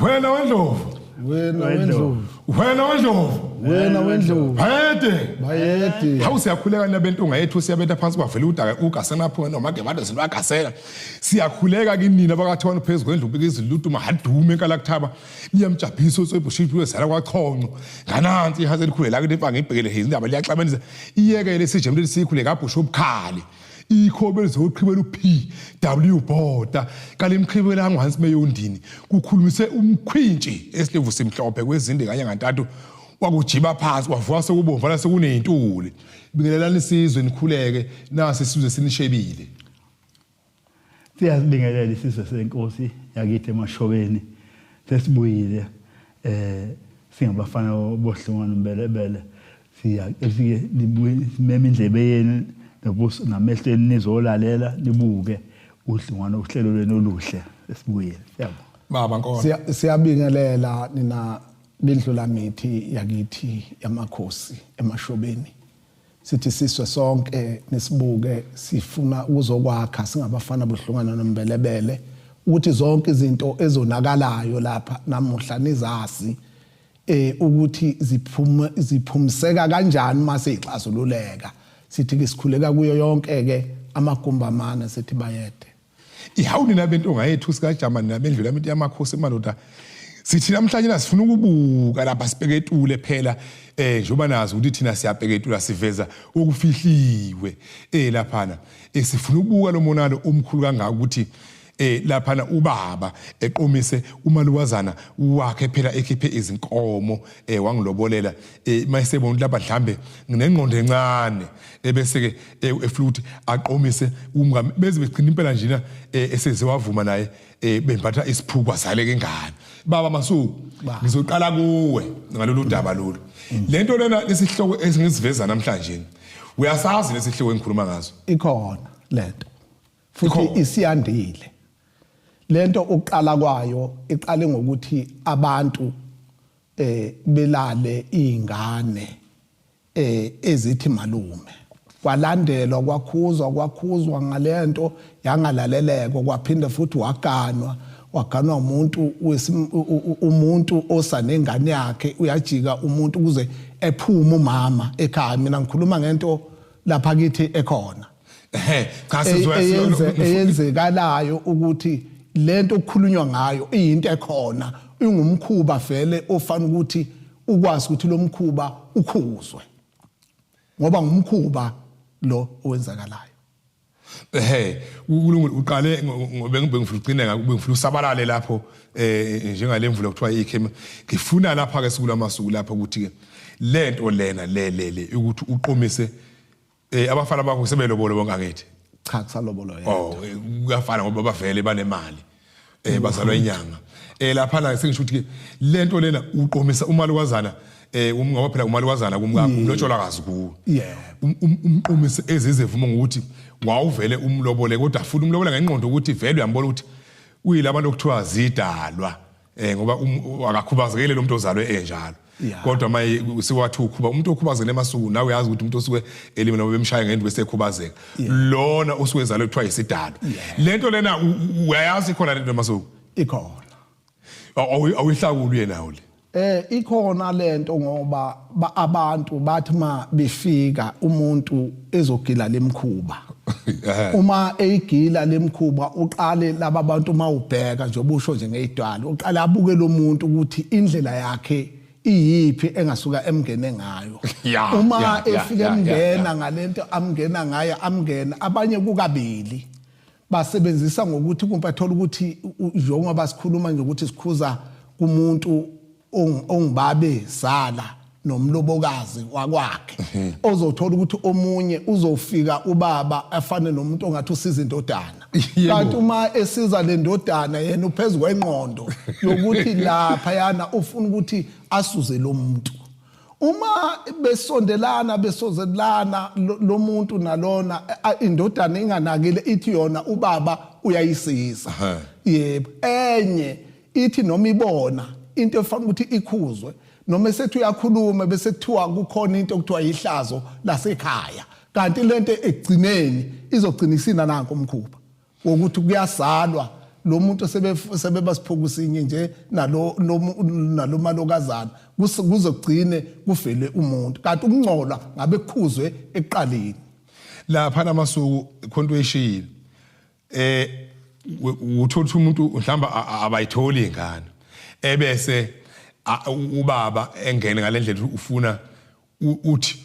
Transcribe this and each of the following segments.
Wena wendlovu. Wena wendlovu. Wena wendlovu. Wena wendlovu. Bayede. Hawu siyakhuleka nabentunga yethu siyabetha phansi kwavela udaka ugasena pho noma ke bade sibagasela. Siyakhuleka kinina bakathwana phezulu kwendlu ubika izilutu mahadume enkala kuthaba. Niyamjabhisa uSebhushiphi wesala kwachonco. Nganansi ihase likhulela ke lempa ngibhekele hezi indaba liyaxabanisa. Iyekele sijemle lisikhule kabhusho obukhali. Ikhobe lizoqhibela uPW Bota kalimqhibela ngwansi meyondini kukhulumise umkhwintshi esilevu simhlophe kwezinde kanye ngantathu wakujiba phansi wavuka sekubomva la sekuneyintuli bingelelana isizwe nikhuleke nasi isizwe sinishebile siyazibingelela isizwe senkosi yakithi eMashobeni sesibuyile singabafana bohlungana mbelebele siyake libuye simeme indlebe yenu nobuso namehlweni nizolalela libuke uhlungwana uhlelo lwenu oluhle esibuyile yabo baba nkona siyabingelela nina bendlula mithi yakithi yamakhosi eMashobeni sithi siswe sonke nesibuke sifuna ukuzokwakha singabafana bohlungana nombelebele ukuthi zonke izinto ezonakalayo lapha namuhla nizasi ukuthi ziphumiseka kanjani mase ixazululeka sithi ke sikhuleka kuyo yonke ke amagumba amana sithi bayede ihawuni nabentonga yethu sikaJamani nabendlula imithi yamakhosi eMadoda sithi namhlanje sifuna ukubuka lapha sibheketule phela njoba nazo ukuthi thina siyabheketula siveza okufihliwe laphana sifuna ukubuka lo monalo omkhulu kangaka ukuthi laphana ubaba eqomise umalukazana wakhe phela ekhiphe izinkomo wangilobolela mayisebona lapha mhlambe nginengqondo encane bese ke efluthi aqomise umngame beze begcina impela njena esezewavuma naye bembatha isiphuku azaleke ingane baba Masuku ngizoqala kuwe ngalolu daba lolu lento lena lesihloko esingiziveza namhlanje uyasazi lesihloko engikhuluma ngazo ikhona lento futhi isiyandile lento uqala kwayo iqale ngokuthi abantu belale izingane ezithi malume kwalandelwa kwakhuzwa ngalento yangalaleleko kwaphinda futhi waganwa umuntu osanengane yakhe uyajika umuntu kuze ephume umama ekhaya mina ngikhuluma ngento lapha kithi ekhona cha sizwe eyenzekalayo ukuthi lento okukhulunywa ngayo into ekhona ingumkhuba vele ofana ukuthi ukwazi ukuthi lo mkhuba ukhuzwe ngoba ngumkhuba lo owenzakalayo uqale ngobe ngifuna ucine ngakube ngifuna usabalale lapho njengalemvula kuthiwa ikhema ngifuna lapha ke sikulamasuku lapha ukuthi ke lento lena le ukuthi uqomise abafana bakho sebelobolo bonke angithi cha kusalobolo yena kuyafana ngoba bavele banemali bazalwa inyanga lapha la sengisho ukuthi ke lento lena uqomisa umalukazana ngoba phela umalukazana kumkakho umlotshola kazi kuwe umqomisa ezizevuma ngokuthi wawuvele umlobole kodwa futhi umlobola ngenqondo ukuthi vele uyambona ukuthi uyilabantu okuthiwa zidalwa ngoba akakhubazekile lo muntu ozalwe enjalo kodwa maye siwathi ukhuba umuntu okhubazekile eMasuku nawe uyazi ukuthi umuntu osuke elimi noma bemshaya ngendwe bese ekhubazeka lona osuke ezalwe kuthiwa isidalo lento lena uyayazi khona lento eMasuku ikhona awuyihlakuli yena nawo le ikhona lento ngoba abantu bathi ma befika umuntu ezogila lemkhuba uma eyigila lemkhuba uqale laba bantu mawubheka nje obusho nje ngeyidwala uqale abuke lo muntu ukuthi indlela yakhe iyiphi engasuka emngene ngayo uma efika emngena ngalento amngena ngayo amngena abanye kukabili basebenzisa ngokuthi kumpathola ukuthi njengoba sikhuluma nje ukuthi sikhuza kumuntu ongibabe sala nomlobokazi wakwakhe ozothola ukuthi omunye uzofika ubaba afane nomuntu ongathi usiza indodana kanti uma esiza le ndodana yena uphezulu kwenqondo yokuthi lapha yana ufuna ukuthi asuze lo muntu uma besozelana lo muntu nalona indodana inganakile ithi yona ubaba uyayisiza yebo enye ithi noma ibona into efana ukuthi ikhuzwe noma esethu uyakhuluma bese kuthiwa kukhona into okuthiwa ihlazo lasekhaya kanti lento egcineni izogcina isina nanko umkhuba wokuthi kuyazalwa lo muntu sebebasiphokusinye nje nalo malokazana kuzogcine kuvele umuntu kanti ukungcola ngabe kukhuzwe eqaleni lapha namasuku khonto eshile uthola umuntu mhlamba abayitholi ingane ebese ubaba engene ngalendlela ufuna uthi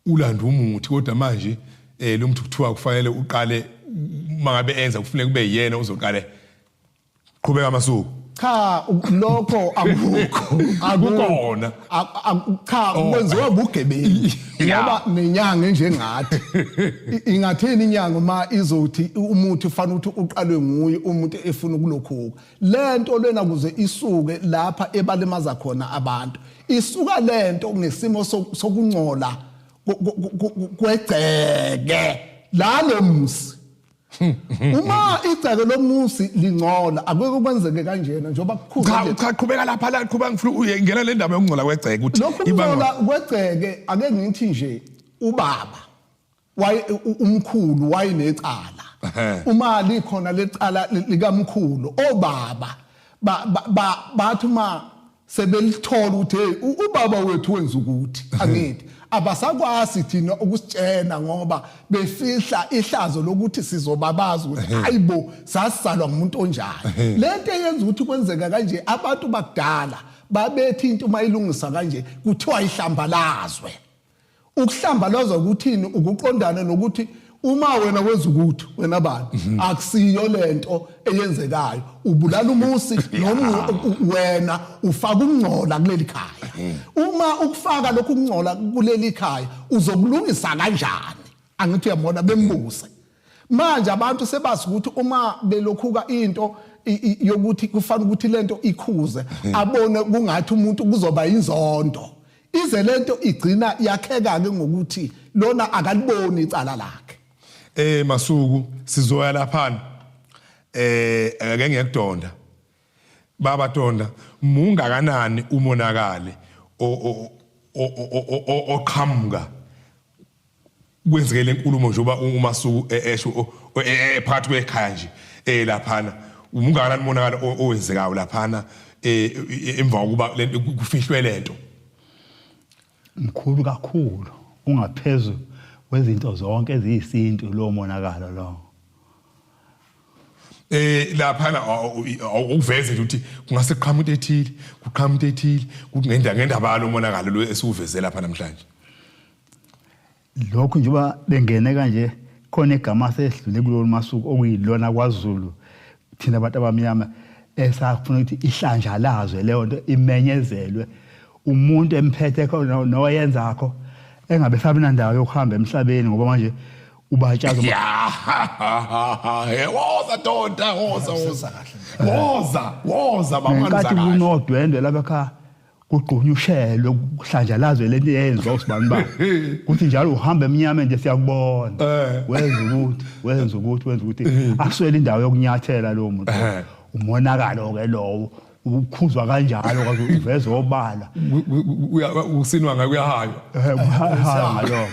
ulanda umuthi kodwa manje lo muntu kuthiwa kufanele uqale mangabe enza kufanele kube yena uzoqale qhubeka amasuku cha lokho akukho akukona cha kwenziwa bugebengu ngoba nenyanga njengathi ingatheni inyanga ma izothi umuthi ufana ukuthi uqalwe nguye umuntu efuna kulokho lento lena kuze isuke lapha ebalemaza khona abantu isuka lento ngesimo sokungcola kwegceke lalo musi uma igceke lomusi lingcola akuyeke kwenzeke kanjena njoba kukhulu cha qhubeka lapha la qhubeka ngifuna uyengena le ndaba yokungcola kwegceke ukuthi ibanga kwegceke ake ngithi nje ubaba umkhulu wayinecala uma likhona lecala likamkhulu obaba bathi uma sebelithola ukuthi ubaba wethu wenza ukuthi angithi abasakwazi thina ukusitshena ngoba befihla ihlazo lokuthi sizobabaza ukuthi hayibo sasalwa ngumuntu onjani lento yenza ukuthi kwenzeka kanje abantu bakudala babethi into mayilungisa kanje kuthiwa ihlambalazwe ukuhlambalazwa ukuthini ukuqondana nokuthi uma wena wenza ukuthi wena bani akusiyo lento eyenzekayo ubulala umusi noma wena ufaka ukungcola kuleli khaya uma ukufaka lokhu ukungcola kuleli khaya uzokulungisa kanjani angithi uyabona bembuse manje abantu sebazi ukuthi uma belokhuka into yokuthi kufanele ukuthi lento ikhuze abone kungathi umuntu kuzoba inzondo ize lento igcina yakheka ke ngokuthi lona akaliboni icala lakhe masuku sizoya lapha ake ngiyakudonda baba donda mungakanani umonakale oqhamuka kwenzeke lenkulumo njoba umasuku esho phakathi kwekhaya nje lapha mungakanani umonakale owenzekayo lapha emva kokuba lento kufihlwe lento mkhulu kakhulu ungaphezulu wezinto zonke eziyisintu lo monakalo lo lapha awuveze nje ukuthi kungase kuqhamuka into ethile kuqhamuka into ethile ngendaba lo monakalo lo esiuveze lapha namhlanje lokho njengoba bengene kanje khona igama sesidlule kulolu masuku okuyilona kwaZulu thina abantu abamnyama esafuna ukuthi ihlanja lazwe leyo nto imenyezelwe umuntu emphethe khona noyenzakho engabe sabina ndawo yokuhamba emhlabeni ngoba manje ubatshaza woza donda woza bamanza kahle kathi kunodwendwe lapha kugqunyushelwe kuhlanja lazwe lento yenziwa usibani ba kuthi njalo uhamba eminyama nje siyakubona wenza ukuthi akuswele indawo yokunyathela lo muntu umonakalo ke lowo ukhuzwa kanjalo kwaze uveze obala usinwa ngakuyahaya ngalokho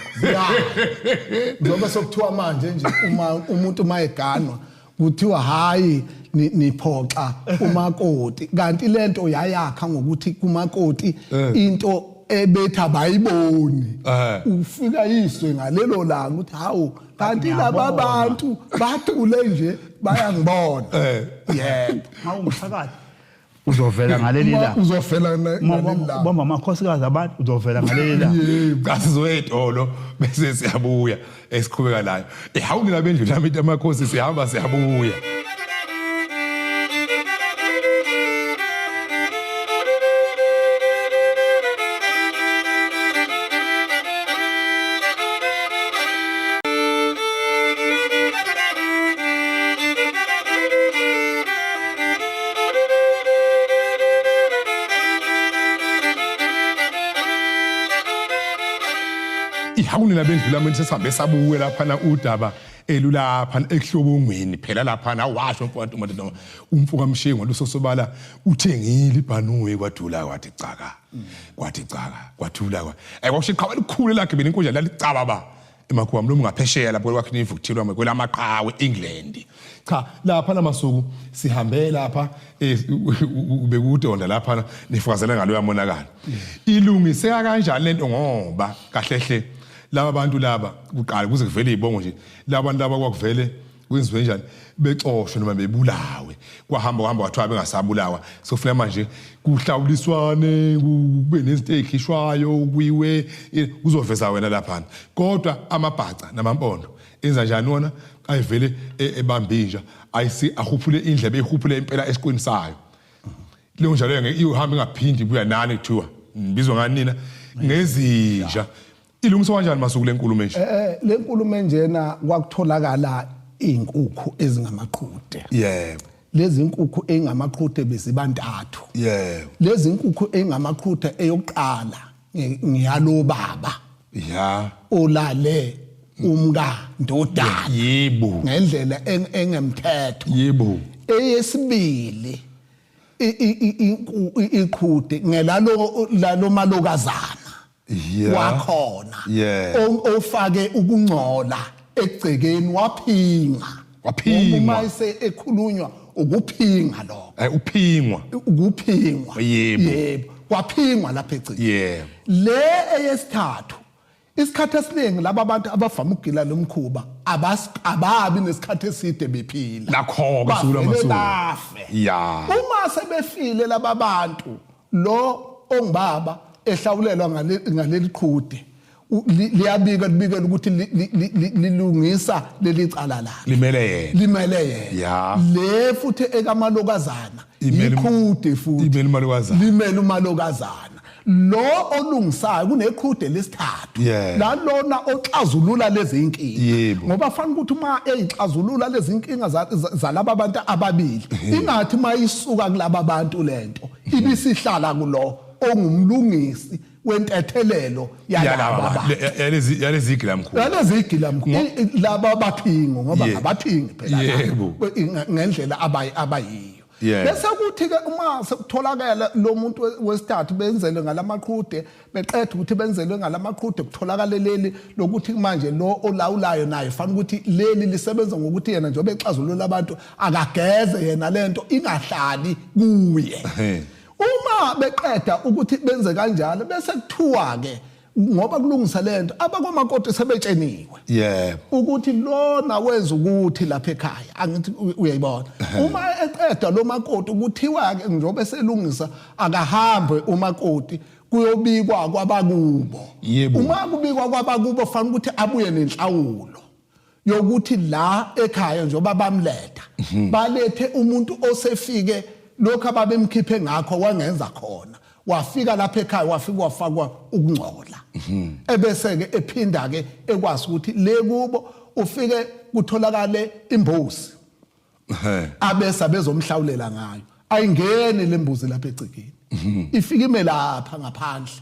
ngoba sokuthiwa manje nje uma umuntu mayeganwa kuthiwa hayi niphoxa umakoti kanti lento yayakha ngokuthi kumakoti into ebetha bayiboni ufika yiswe ngalelo langa uthi hawu kanti laba abantu bathule nje bayangibona yebo mawumphakathi uzovela ngaleli la uzofela ngaleli la bomba amakhosikazi abantu uzovela ngaleli la kasizoyedolo bese siyabuya esiqhubeka layo ehawuni labendlu lami into amakhosi sihamba siyabuya ihawuni labendlu lami sesabe sabuwe lapha udaba elulapha ekuhlobongweni phela lapha awasho mfowethu umuntu umfuka mshengo lusosobala uthengile ibhanuwe kwadula kwathi caka kwathula kwakushiqhawe likhulu lakhe bena inkunja lalicaba ba emakhuwa mlo ngaphesheya lapho kwakhe nivukuthilwa kwelamaqhawe eEngland cha lapha namasuku sihambe lapha ubekudonda lapha nifakazela ngalo yamonakala ilungiseka kanjani lento ngoba kahlehle laba bantu laba kuqala kuze kuvele izibongo nje labantu laba kwakuvele kwenziwe njani bexoshwe noma bebulawe kwahamba kwathiwa bengasabulawa sofuna manje kuhlawuliswane kube nezinto ezikhishwayo kuyiwe kuzoveza wena lapha kodwa amabhaca namampondo enza njani wona ayivele ebambinja ayisi ahuphule indlebe ehuphule impela esiqweni sayo leyo njalo ngeke ihamba ngaphindi buya nani kuthiwa ngibizwa ngani nina ngezinja ilungiswa kanjani masuku lenkulumo nje lenkulumo njena kwakutholakala inkukhu ezingamaqhude yebo lezi nkukhu engamaqhude bezibantathu yebo lezi nkukhu engamaqhude eyokuqala ngiyalo baba ya olale umka ndodana yebo ngendlela engemthetho yebo eyesibili iqhude ngelalo malokazana wakhona ofake ukungcola egcekeni waphinga uma ekhulunywa ukuphingwa lo ukuphingwa yebo kwaphingwa lapha egcekeni yebo le eyesithathu isikhathi esiningi laba bantu abavama ukugila lomkhuba ababi nesikhathi eside bephila nakho kusula masuku ya uma sebefile laba bantu lo ongibaba ehlawulelwa ngaleli qhude liyabika libikela ukuthi lilungisa leli cala la limele yena le futhi ekamalokazana iqhude futhi limele umalokazana lo olungisayo kuneqhude lesithathu la lona oxazulula lezi inkinga ngoba fanele ukuthi uma eyixazulula lezi inkinga zalaba abantu ababili ingathi mayisuka kulaba bantu lento ibisihlala kulo ongumlungisi wentethelelo yalaba yalezi igilamkhulu laba baphingo ngoba ngabaphingi phela ngendlela abayiyo bese kuthi ke uma sekutholakala lo muntu wesithathu benzelwe ngalamaqhude beqedwe ukuthi benzelwe ngalamaqhude kutholakala leli lokuthi manje lo olawulayo naye fanele ukuthi leli lisebenza ngokuthi yena njengoba exazulula abantu akageze yena lento ingahlali kuye uma beqeda ukuthi benze kanjalo bese kuthiwa ke ngoba kulungisa lento abakwamakoti sebetsheniwe ukuthi lona wenza ukuthi lapha ekhaya angithi uyayibona uma eqeda lo makoti ukuthiwa ke njengoba selungisa akahambe umakoti kuyobikwa kwabakubo uma kubikwa kwabakubo fanele ukuthi abuye nenhlawulo yokuthi la ekhaya njengoba bamletha balethe umuntu osefike lokho ababemkhiphe ngakho wangenza khona wafika lapha ekhaya wafika wafakwa ukungcola ebese ke ephinda ke ekwazi ukuthi le kubo ufike kutholakale imbuzi abese bezomhlawulela ngayo ayingene lembuzi lapha egcikeni ifika ime lapha ngaphandle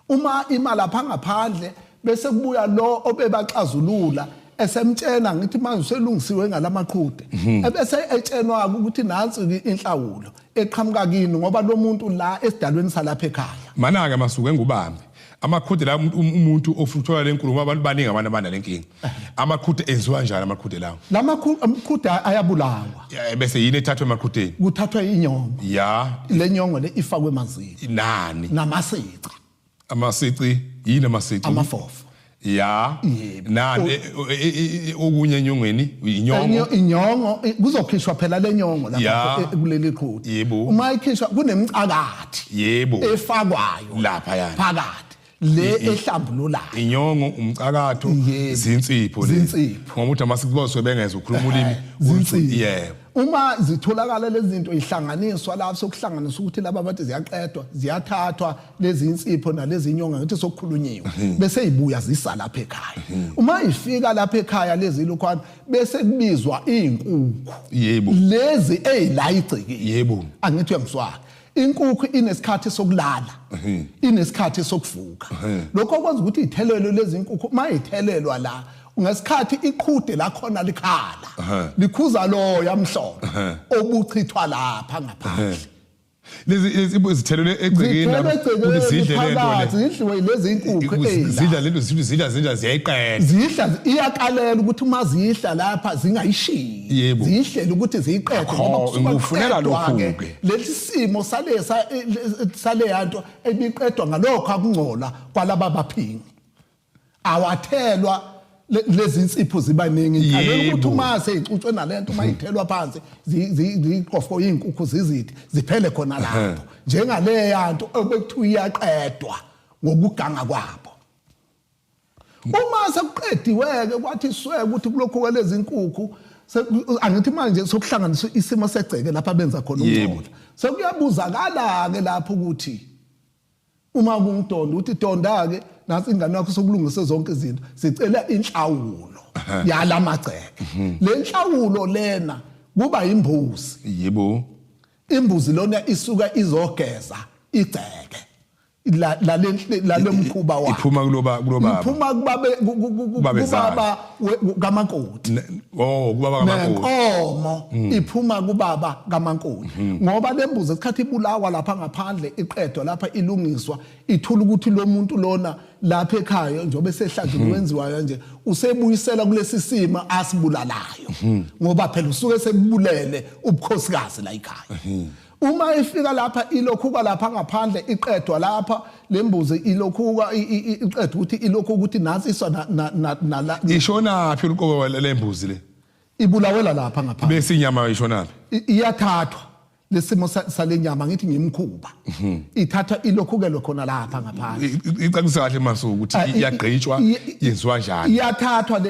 uma ima lapha ngaphandle bese kubuya lo obebaxazulula esemtshena ngithi manje uselungisiwe ngalamaqhude ebese etshenwa ukuthi nansi inhlawulo eqhamuka kini ngoba lo muntu la esidalweni salapha ekhaya mana ke masuku engubambi amaqhude la umuntu ofuthola lenkulumo abantu baningi abantu abanelenkinga amaqhude enziwa njani amaqhude lawo amaqhude ayabulawa bese yini ethathwe emaqhudeni kuthathwa inyongo le nyongo le ifakwe emanzini nani namasici amasici yini amasici amafofo nani okunye enyongweni inyongo kuzokhishwa phela lenyongo lapha kuleli qhude uma ikhishwa kunemcakathi efakwayo lapha phakathi le ehlambulula inyongo umcakatho zinsipho ngoba uthi amasiboswe bengeza ukukhuluma ulimi uma zitholakala lezi zinto ihlanganiswa lapho sokuhlanganisa ukuthi laba abantu ziyaqedwa ziyathathwa lezi insipho nalezi inyonga ngathi sokukhulunyiwe bese ibuya zisa lapha ekhaya uma ifika lapha ekhaya lezi lokhwana bese kubizwa izinkukhu lezi ezila igcikile angithi uyangizwa inkukhu inesikhathi sokulala inesikhathi sokuvuka lokho kwenza ukuthi ithelelo lezi inkukhu mayithelelwa la ngesikhathi iqhude la khona likhala likhuza lo yamhlophe obuchithwa lapha ngaphandle lezi ibo zithelwe egcekeni zidle lento zidliwe lezi inkukhu zidla lento zidla ziyayiqeda zidla iyakalela ukuthi uma zidla lapha zingayishiyi zidlela ukuthi ziyiqede ngoba kufuneka lokhu ke lesi simo sale yanto ebiqedwa ngalokho akungcola kwalaba baphingi awathelwa lezi insipho zibaningi kalela ukuthi uma seyicutshwe nalento uma ithelwa phansi ziqofo izinkukhu zizithi ziphele khona lapho njengale yanto obekuthiwa iyaqedwa ngokuganga kwabo uma sekuqediweke kwathi sweke ukuthi kulokho kwalezi inkukhu angithi manje sokuhlanganisa isimo segceke lapha benza khona umngcola sekuyabuzakala ke lapho ukuthi uma kungidonda uthi donda ke nasi ingane yakho sokulungisa zonke izinto sicela inhlawulo yalamagceke le nhlawulo lena kuba imbuzi yebo imbuzi lona isuka izogeza igceke la lemkhuba wakhe iphuma kuloba iphuma kubaba kamakoti kubaba kamakoti nenkomo iphuma kubaba kamakoti ngoba lembuzi esikhathi ibulawa lapha ngaphandle iqedwa lapha ilungiswa ithula ukuthi lo muntu lona lapha ekhaya njobe sehlanjeni wenziwayo nje usebuyisela kulesi sima asibulalayo ngoba phela usuke sebulele ubukhosikazi la ekhaya uma ifika lapha ilokhuka lapha ngaphandle iqedwa lapha lembuzi ilokhuka iqedwa ukuthi ilokhu ukuthi nansi iswa na ishona phi uqobo lembuzi le ibulawela lapha ngaphandle bese inyama ishona phi iyathathwa lesimo salenyama ngithi ngimkhuba ithatha ilokhukelo khona lapha ngaphandle icacisa kahle masuku ukuthi iyagqitshwa yenziwa njani iyathathwa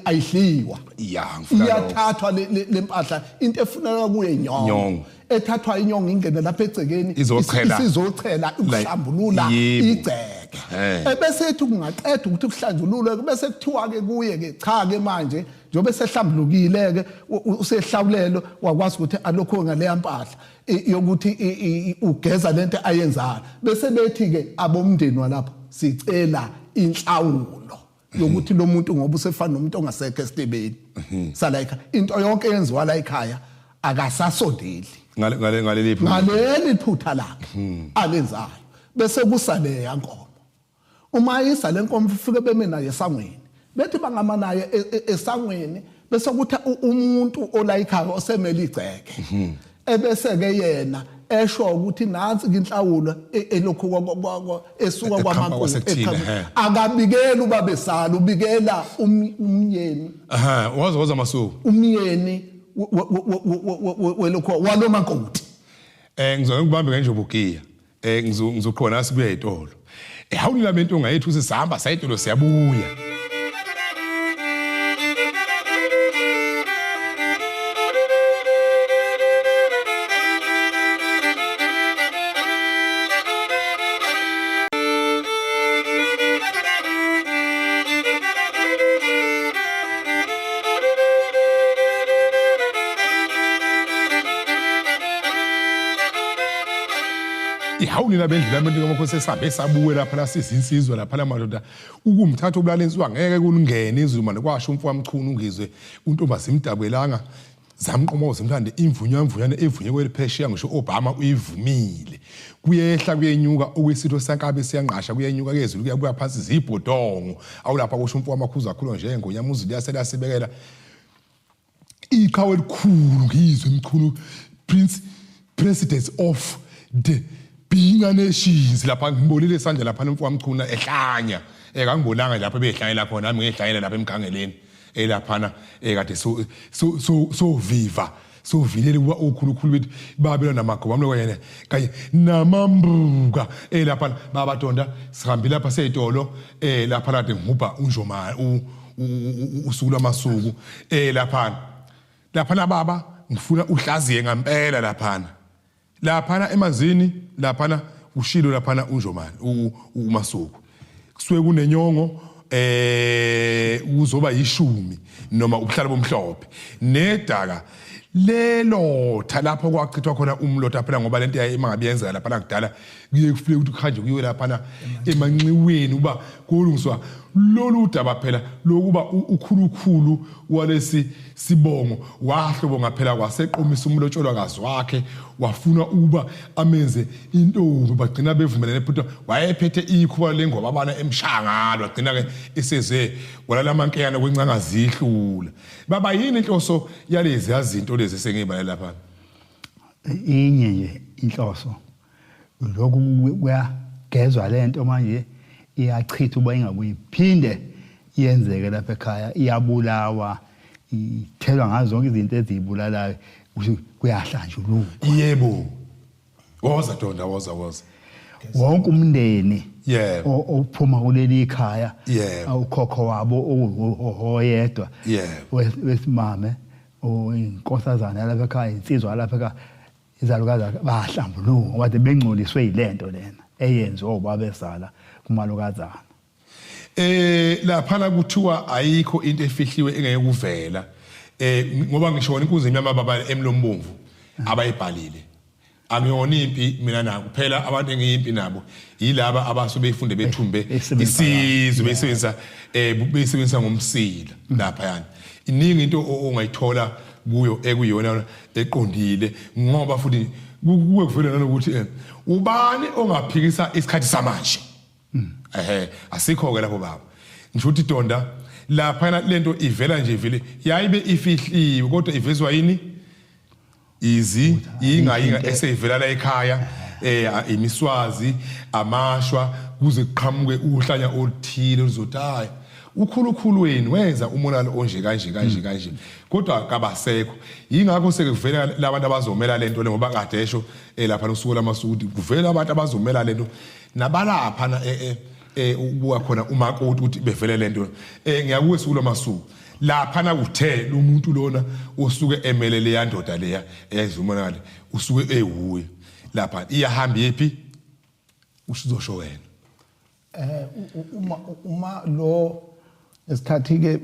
ayidliwa iyathathwa lempahla into efuneka kuye inyongo ethathwa inyongo ingene lapha egcekeni isizochela ukuhlambulula igceke ebese ethi kungaqedwa ukuthi kuhlanjululwe bese kuthiwa ke kuye ke cha ke manje njobe sehlambulukile ke usehlawulelo wakwazi ukuthi alokho ngale mpahla yokuthi ugeza lento ayenzayo bese bethi ke abomndeni walapho sicela inhlawulo yokuthi lo muntu ngoba usefana nomuntu ongasekho esitebeni sala ekhaya into yonke yenziwa la ekhaya akasasondeli ngaleli phutha lakhe alenzayo bese kusale yankomo uma isa lenkomo ufike beme naye esangweni bethi bangama naye esangweni bese kuthi umuntu olayikhaya osemele igceke ebese ke yena esho ukuthi nansi inhlawulo elokhu esuka kwamakoti akabikela ubabesala ubikela umyeni waza masuku umyeni welokho walomakoti ngizoke ngibambe kanje ubugiya ngizokhona sibuya etolo hawuni lamento ongayethu sisihamba sayitolo siyabuya ihawunina bendlela abantu ngamakhosi esabe sabuwe lapha la sizinsizwa lapha la madoda ukumthatha obulala insizwa ngeke kuningene izuma nokwasho umfo wamchunu ungizwe untombazi imdabwelanga zamqomoza umthande imvunyamvunyane evunye kweliphesheya ngisho Obama uyivumile kuyehla kuyenyuka okwesitho sankabe siyanqasha kuyenyuka kezulu kuyabuya phansi zibhodongo awulapha kusho umfo wamakhuza akhulo nje ngonyamuzulu liyasela sibekela iqhawe elikhulu ngizwe imchunu president of the Binga Nations lapha ngibonile isandla lapha nomfo wamchuna ehlanya akangibonanga lapha behlanyela khona nami ngehlanyela lapha emgangeleni elaphana kade so viva so vilele ukhulukhulu bethi babelwa namagoba amlo yena kanye namambuka lapha babatonda sihambile lapha seyitolo lapha kade ngihubha unjomani usuku lamasuku lapha baba ngifuna uhlaziye ngempela laphana emazini laphana ushilo laphana unjomani umasuku kusuke kunenyongo uzoba yishumi noma ubuhlalo bomhlophe nedaka lelotha lapho kwachithwa khona umlotha phela ngoba lento yayimangabe yenzeka lapha nakudala kuye kufike ukuthi khanje kuyiwe lapha emanxiweni uba kulungiswa lolu daba phela lokuba ukhulukhulu walesi sibongo wahlobo ngaphela kwaseqomisa umlotsholwakazi wakhe wafuna uba amenze intombi bagcina bevumelene phela wayephethe ikhuba lengoba abana emshangalo wagcina ke iseze walala amankeyana kwencanga zihlula baba yini inhloso yalezi izinto lezi sengibala lapha inye nje inhloso lokhu kuyagezwa lento manje iyachitha uba ingakuyiphinde yenzeke lapha ekhaya iyabulawa ithelwa ngazo zonke izinto ezibulalayo kuyahlanjululwa yebo woza Donda woza wonke umndeni ophuma kuleli ikhaya ukhokho wabo oyedwa wesimame inkosazana lapha ekhaya insizwa lapha ekhaya izalukazi bahlambuluka ngoba bengcoliswe yilento lena eyenziwa ubabezala kumalukazana lapha kuthiwa ayikho into efihliwe engeke kuvela ngoba ngisho inkunzi emnyama baba emlombomvu abayibhalile angiyona impi mina na kuphela abantu engiyimpi nabo yilaba abasuke beyifunde bethumbe isizwe besebenzisa ngomsila lapha yani iningi into ongayithola kuyo ekuyona eqondile ngoba futhi kuwe kuvela nanokuthi ubani ongaphikisa isikhathi samanje asikho ke lapho baba ngisho ukuthi Donda lapha lento ivela nje vele yayibe ifihliwe kodwa ivezwa yini ingayinga esevela la ekhaya imiswazi amashwa kuze kuqhamuke uhlanya oluthile oluzothaya ukhulukhulu wenu wenza umonalo onje kanje kodwa kabasekho ingakho seke kuvela labantu abazomela lento le ngoba kade esho lapha nosuku lamasuku kuvela abantu abazomela lento nabalapha ubuya khona umakoti ukuthi bevele lento ngiyakuwe suku lamasuku lapha na uthe umuntu lona osuke emelele yandoda leya eyayizumonakala usuke ehuwe lapha iyahamba yephi usizosho wena uma lo esikhathi ke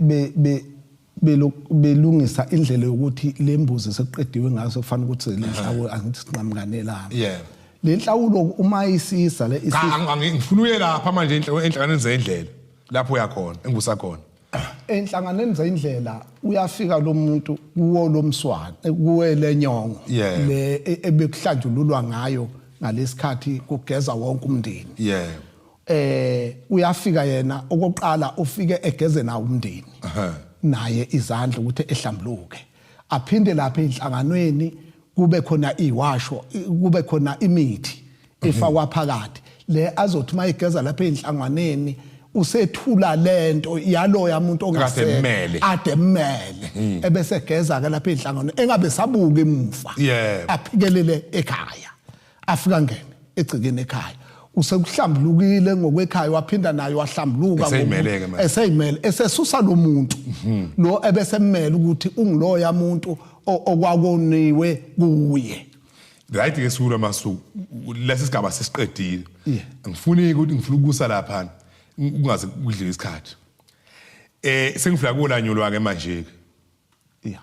belungisa indlela yokuthi lembuzi seqediwe ngaso kufanele ukuthi lenhlawo angithi sinqamukanelana lenhlawulo uma isisa le ngifuna uye lapha manje enhlanganweni zendlela lapho uyakhona engusakhona enhlanganweni zendlela uyafika lo muntu kuwo lomswana kuwe lenyongo le ebekuhlanjululwa ngayo ngalesikhathi kugeza wonke umndeni uyafika yena okoqala ufike egeze nawo umndeni naye izandla ukuthi ehlambuluke aphinde lapha enhlanganweni kube khona iwasho kube khona imithi efakwa phakathi le azothi mayigeza lapha enhlanganweni usethula lento yaloya umuntu ongasele ademmele ebese geza ke lapha enhlangano engabe sabuka emuva aphikelele ekhaya afika ngene egcikeni ekhaya usekuhlambulukile ngokwekhaya waphinda nayo wahlambuluka eseyimele esesusa lo muntu lo ebesemele ukuthi ungiloya umuntu okwakoniwe kuye right ke sura masu lesisigaba sesiqedile ngifuna ukuthi ngifuna ukusa lapha ungaze kudlile isikhathi sengifika kolanyolwa ke manje ke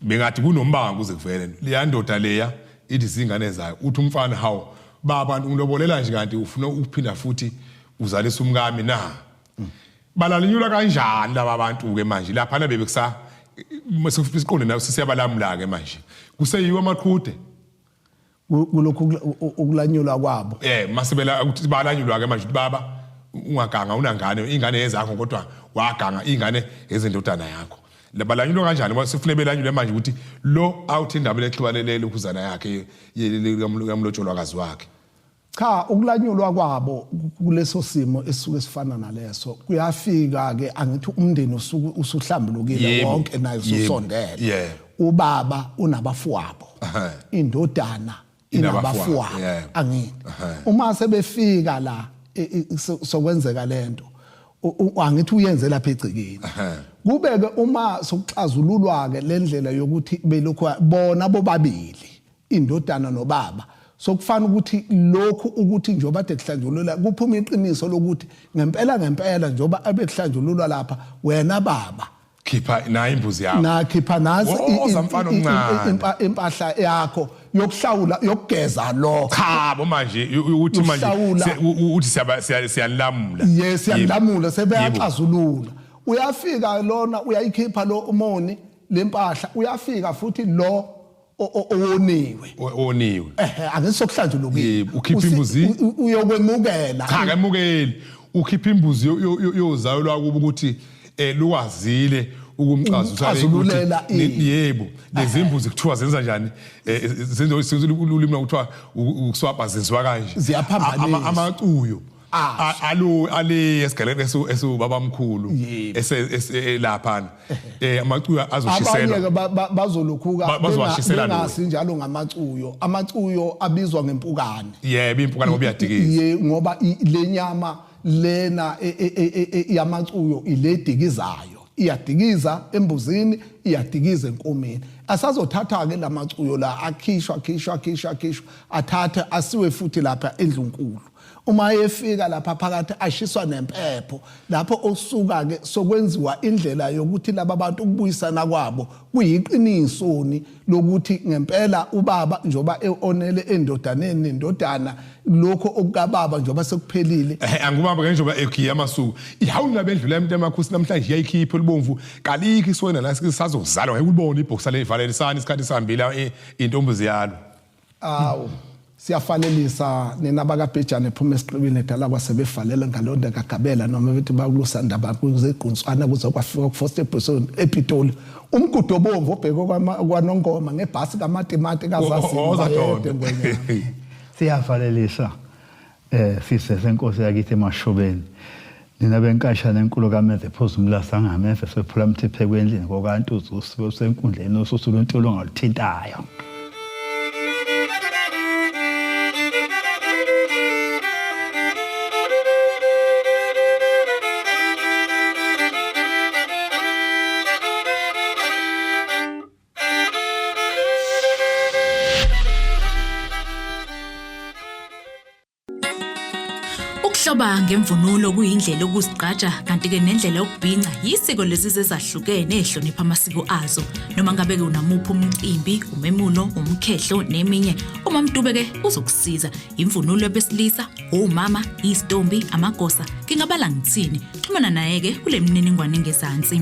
bengathi kunombango kuze kuvele leyandoda leya ithi zingane zayo uthi umfana hawo baba ngilobolela nje kanti ufuna ukuphinda futhi uzalisa umkami na balalinyulwa kanjani laba bantu ke manje lapha bebekusa masifisiqonde nayo sisiyabalamula ke manje kuseyiwa amaqhude kulokhu ukulanyulwa kwabo masibela ukuthi balanyulwa ke manje baba ungaganga unangane ingane yezakho kodwa waganga ingane ezindodana yakho labalanyulwa kanjani masifune belanyulwe manje ukuthi lo out indaba lexhibalelele ukuzana yakhe yamlotsholwakazi wakhe cha ukulanyulwa kwabo kuleso simo esisuke sifana naleso kuyafika ke angithi umndeni usuhlambulukile wonke nayo usondela ubaba unabafowabo indodana inabafowabo angithi uma sebefika la sokwenzeka lento angithi uyenze lapha egcikeni kube ke uma sokuxazululwa ke lendlela yokuthi belokhu bona bobabili indodana nobaba sokufana ukuthi lokhu ukuthi njoba bekuhlanjulula kuphuma iqiniso lokuthi ngempela njoba abekuhlanjululwa lapha wena baba khipha nayo imbuzi yakho nakhipha nazi zamfana omncane impahla yakho yokuhlawula yokugeza lokho cha manje uthi manje uthi siyalamula yes siyalamula sebeyaxazulula uyafika lona uyayikhipha lo umoni lempahla uyafika futhi lo oniwe angisokuhlanjulukile ukhipha imbuzi uyokwemukela cha akemukeli ukhipha imbuzi yozayo lwakuba ukuthi lukwazile ukumxazululela yebo lezi imbuzi kuthiwa zenza njani zenza ulimi lokuthiwa ukuswapha zenziwa kanje ziyaphambanisa amacuyo ale esigaleni esubabamkhulu lapha amacuyo azoshisela abanye bazolukhuka bengasi njalo ngamacuyo amacuyo abizwa ngempukane yebo impukane ngoba iyadikiza ngoba lenyama lena yamacuyo iledikizayo iyadikiza embuzini iyadikiza enkomeni asazothatha ke lamacuyo la akhishwa athathe asiwe futhi lapha endlunkulu uma efika lapha phakathi ashiswa nempepho lapho osuka ke sokwenziwa indlela yokuthi laba bantu ukubuyisana kwabo kuyiqinisoni lokuthi ngempela ubaba njoba onele endodaneni nendodana lokho okukababa njoba sekuphelile angubaba ke njoba ekhiya amasuku ihawula bendlula emuntu emakhosi namhlanje iyayikhipha libomvu kalikho iswena la sizozalwa ngeke ulibone ibhoxa levalelisana isikhathi sihambile intombi yalo awu siyafanelisa nina bakaBhejane ephuma esiqibini edala kwasebevalela ngalonda kaGabela noma bethi bakulusa ndaba kuzeqhuntswana kuzokwafika ku1st episode ePitoli umgudu obomvu obheke kwaNongoma ngebhasi kaMatimati kaZazini siyafanelisa sise senkosi yakithi eMashobeni nina benkasha nenkulu kaMethe phozumlasa angaMethe sephula umthiphe kwendlini kokantuzu usenkundleni osusuluntolo ongaluthintayo Ukuhloba ngemvunulo kuyindlela yokusigqaja kanti ke nendlela yokubhinqa yisiko lezizwe ezahlukene ehlonipha amasiko azo noma ngabe ke unamuphi umcimbi umemulo umkhehlo neminye uma Mdube ke uzokusiza imvunulo yabesilisa omama istombi amagosa ngingabala ngitsini xhumana naye ke kule mniningwane ngezansi